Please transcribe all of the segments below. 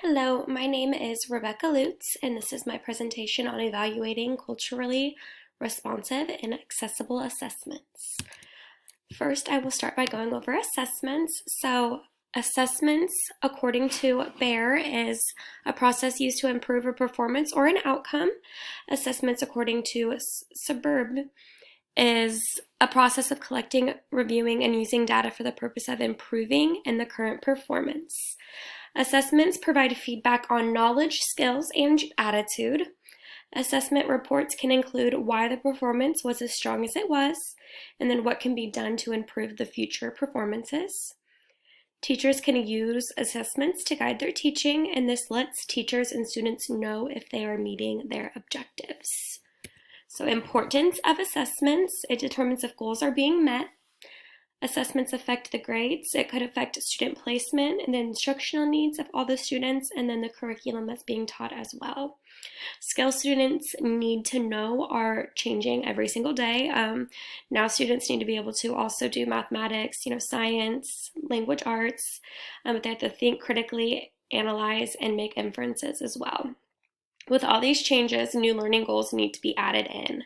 Hello, my name is Rebecca Lutz, and this is my presentation on evaluating culturally responsive and accessible assessments. First, I will start by going over assessments. Assessments, according to Baer, is a process used to improve a performance or an outcome. Assessments, according to Suburb, is a process of collecting, reviewing, and using data for the purpose of improving in the current performance. Assessments provide feedback on knowledge, skills, and attitude. Assessment reports can include why the performance was as strong as it was, and then what can be done to improve the future performances. Teachers can use assessments to guide their teaching, and this lets teachers and students know if they are meeting their objectives. So, importance of assessments: it determines if goals are being met. Assessments affect the grades. It could affect student placement and the instructional needs of all the students, and then the curriculum that's being taught as well. Skills students need to know are changing every single day. Now students need to be able to also do mathematics, science, language arts. They have to think critically, analyze, and make inferences as well. With all these changes, new learning goals need to be added in.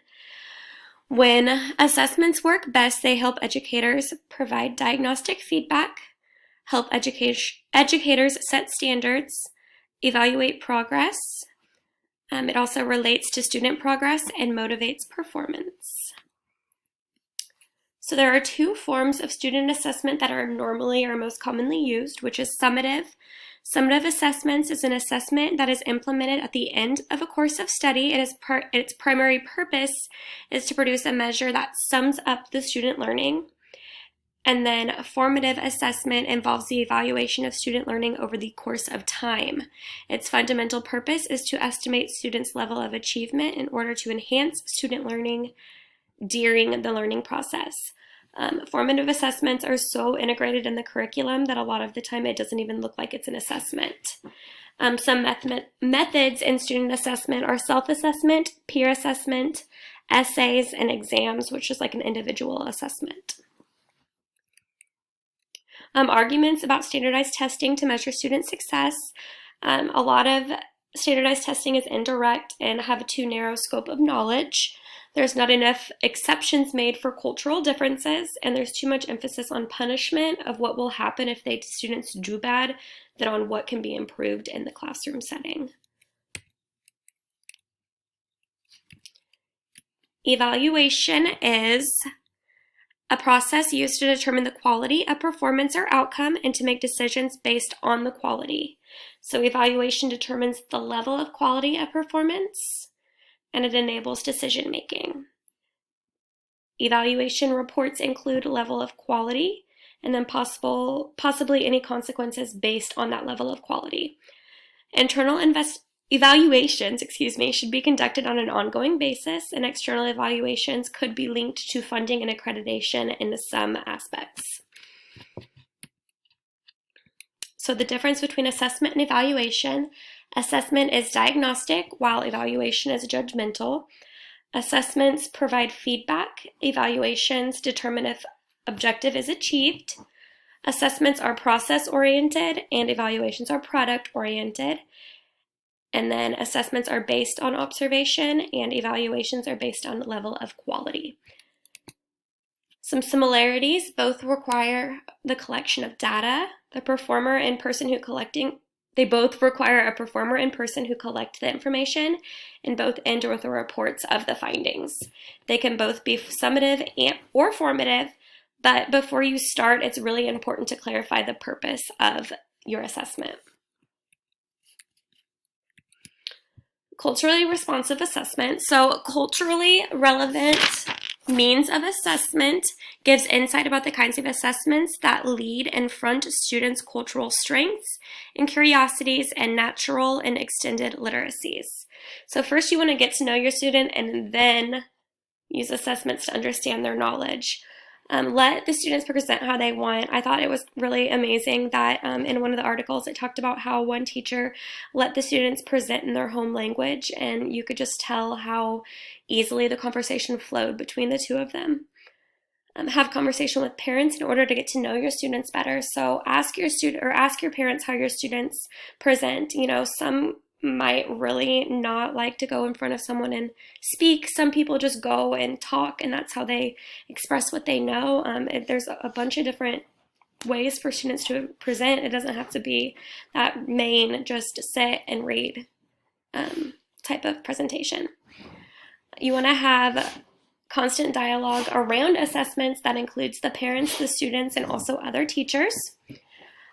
When assessments work best, they help educators provide diagnostic feedback, help educators set standards, evaluate progress. It also relates to student progress and motivates performance. So there are two forms of student assessment that are normally or most commonly used, which is summative. Summative assessments is an assessment that is implemented at the end of a course of study. Its primary purpose is to produce a measure that sums up the student learning. And then formative assessment involves the evaluation of student learning over the course of time. Its fundamental purpose is to estimate students' level of achievement in order to enhance student learning during the learning process. Formative assessments are so integrated in the curriculum that a lot of the time it doesn't even look like it's an assessment. Some methods in student assessment are self-assessment, peer assessment, essays, and exams, which is like an individual assessment. Arguments about standardized testing to measure student success. A lot of standardized testing is indirect and have a too narrow scope of knowledge. There's not enough exceptions made for cultural differences, and there's too much emphasis on punishment of what will happen if students do bad than on what can be improved in the classroom setting. Evaluation is a process used to determine the quality of performance or outcome and to make decisions based on the quality. So evaluation determines the level of quality of performance, and it enables decision making. Evaluation reports include level of quality and then possibly any consequences based on that level of quality. Internal evaluations should be conducted on an ongoing basis, and external evaluations could be linked to funding and accreditation in some aspects. So the difference between assessment and evaluation: assessment is diagnostic, while evaluation is judgmental. Assessments provide feedback. Evaluations determine if objective is achieved. Assessments are process-oriented, and evaluations are product-oriented. And then assessments are based on observation, and evaluations are based on level of quality. Some similarities: both require the collection of data. They both require a performer in person who collect the information, and both end with the reports of the findings. They can both be summative or formative, but before you start, it's really important to clarify the purpose of your assessment. Culturally responsive assessment. So culturally relevant means of assessment gives insight about the kinds of assessments that lead and front students' cultural strengths and curiosities and natural and extended literacies. So first you want to get to know your student and then use assessments to understand their knowledge. Let the students present how they want. I thought it was really amazing that in one of the articles it talked about how one teacher let the students present in their home language, and you could just tell how easily the conversation flowed between the two of them. Have conversation with parents in order to get to know your students better. So ask your parents how your students present. Some might really not like to go in front of someone and speak. Some people just go and talk, and that's how they express what they know. There's a bunch of different ways for students to present. It doesn't have to be that main just sit and read type of presentation. You want to have constant dialogue around assessments that includes the parents, the students, and also other teachers.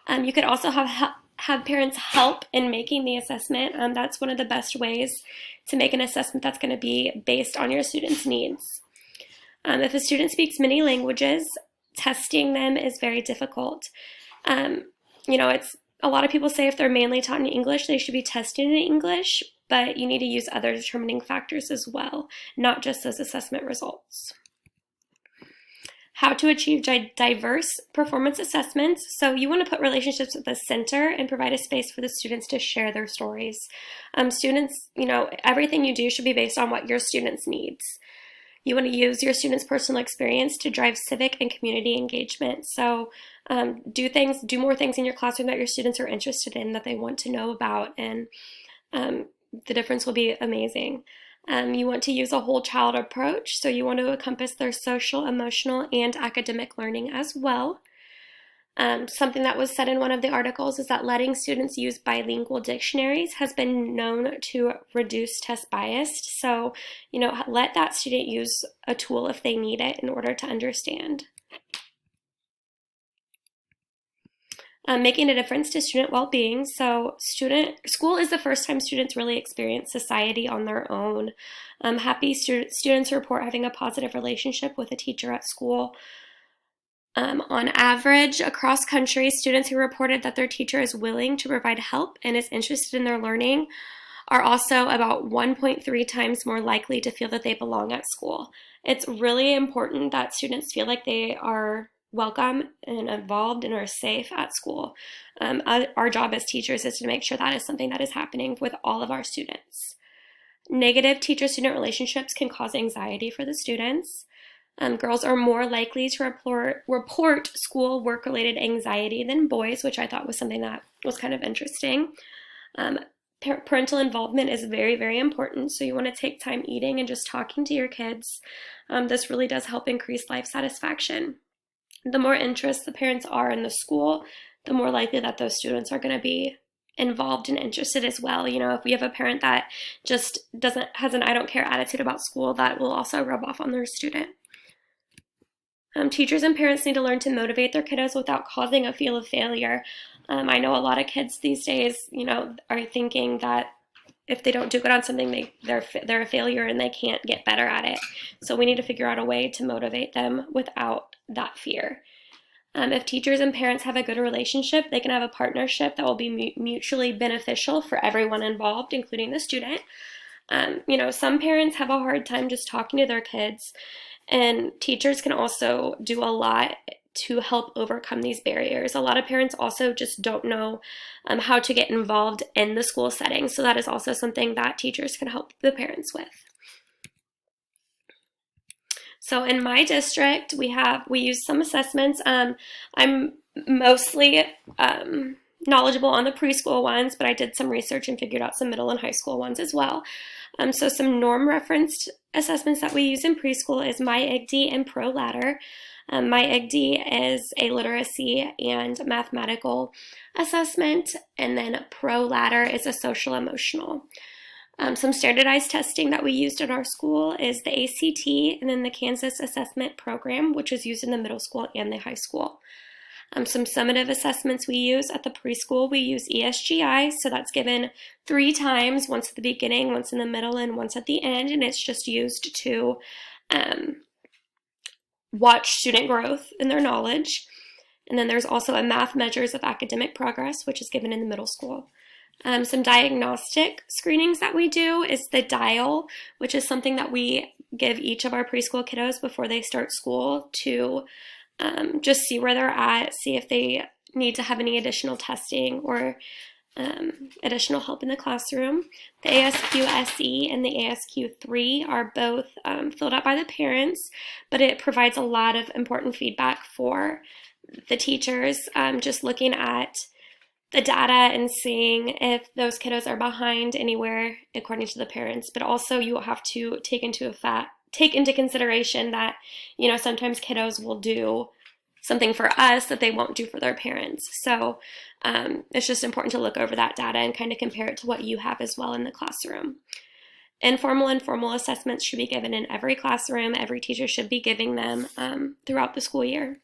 You could also have parents help in making the assessment. That's one of the best ways to make an assessment that's going to be based on your students' needs. If a student speaks many languages, testing them is very difficult. It's a lot of people say if they're mainly taught in English, they should be tested in English, but you need to use other determining factors as well, not just those assessment results. How to achieve diverse performance assessments. So you want to put relationships at the center and provide a space for the students to share their stories. Students, everything you do should be based on what your students needs. You want to use your students' personal experience to drive civic and community engagement. So do more things in your classroom that your students are interested in, that they want to know about, and the difference will be amazing. You want to use a whole child approach, so you want to encompass their social, emotional, and academic learning as well. Something that was said in one of the articles is that letting students use bilingual dictionaries has been known to reduce test bias. So, let that student use a tool if they need it in order to understand. Making a difference to student well-being. So school is the first time students really experience society on their own. Happy students report having a positive relationship with a teacher at school. On average, across country, students who reported that their teacher is willing to provide help and is interested in their learning are also about 1.3 times more likely to feel that they belong at school. It's really important that students feel like they are welcome and involved and are safe at school. Our job as teachers is to make sure that is something that is happening with all of our students. Negative teacher-student relationships can cause anxiety for the students. Girls are more likely to report school work-related anxiety than boys, which I thought was something that was kind of interesting. Parental involvement is very, very important, so you want to take time eating and just talking to your kids. This really does help increase life satisfaction. The more interest the parents are in the school, the more likely that those students are going to be involved and interested as well. If we have a parent that just has an I don't care attitude about school, that will also rub off on their student. Teachers and parents need to learn to motivate their kiddos without causing a feel of failure. I know a lot of kids these days, are thinking that if they don't do good on something, they're a failure and they can't get better at it. So we need to figure out a way to motivate them without that fear. If teachers and parents have a good relationship, they can have a partnership that will be mutually beneficial for everyone involved, including the student. Some parents have a hard time just talking to their kids, and teachers can also do a lot to help overcome these barriers. A lot of parents also just don't know how to get involved in the school setting, so that is also something that teachers can help the parents with. So in my district, we use some assessments. I'm mostly knowledgeable on the preschool ones, but I did some research and figured out some middle and high school ones as well. So some norm-referenced assessments that we use in preschool is MyIGD and ProLadder. MyIGD is a literacy and mathematical assessment, and then ProLadder is a social-emotional. Some standardized testing that we used in our school is the ACT and then the Kansas Assessment Program, which is used in the middle school and the high school. Some summative assessments we use at the preschool, we use ESGI, so that's given 3 times, once at the beginning, once in the middle, and once at the end, and it's just used to watch student growth in their knowledge. And then there's also a math measures of academic progress, which is given in the middle school. Some diagnostic screenings that we do is the DIAL, which is something that we give each of our preschool kiddos before they start school to just see where they're at, see if they need to have any additional testing or additional help in the classroom. The ASQ SE and the ASQ 3 are both filled out by the parents, but it provides a lot of important feedback for the teachers, just looking at the data and seeing if those kiddos are behind anywhere according to the parents. But also you will have to take into consideration that, sometimes kiddos will do something for us that they won't do for their parents. So it's just important to look over that data and kind of compare it to what you have as well in the classroom. Informal and formal assessments should be given in every classroom. Every teacher should be giving them throughout the school year.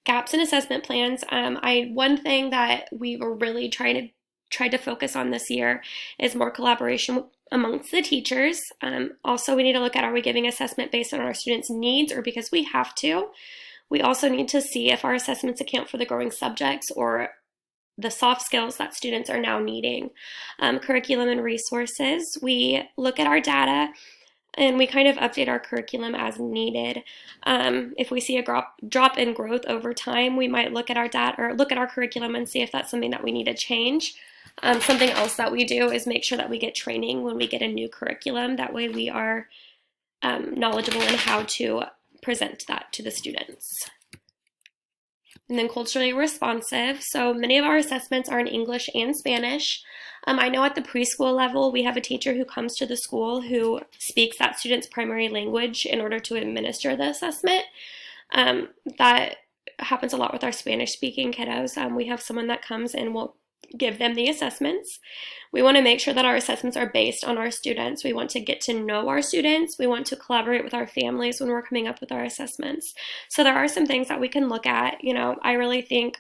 Gaps in assessment plans. One thing that we were really tried to focus on this year is more collaboration amongst the teachers. Also, we need to look at, are we giving assessment based on our students' needs or because we have to? We also need to see if our assessments account for the growing subjects or the soft skills that students are now needing. Curriculum and resources. We look at our data and we kind of update our curriculum as needed. If we see a drop in growth over time, we might look at our data or look at our curriculum and see if that's something that we need to change. Something else that we do is make sure that we get training when we get a new curriculum. That way we are knowledgeable in how to present that to the students. And then culturally responsive. So many of our assessments are in English and Spanish. I know at the preschool level, we have a teacher who comes to the school who speaks that student's primary language in order to administer the assessment. That happens a lot with our Spanish-speaking kiddos. We have someone that comes and will give them the assessments. We want to make sure that our assessments are based on our students. We want to get to know our students. We want to collaborate with our families when we're coming up with our assessments. So there are some things that we can look at. I really think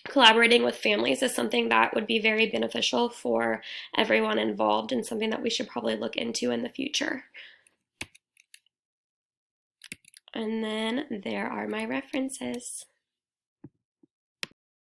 collaborating with families is something that would be very beneficial for everyone involved and something that we should probably look into in the future. And then there are my references.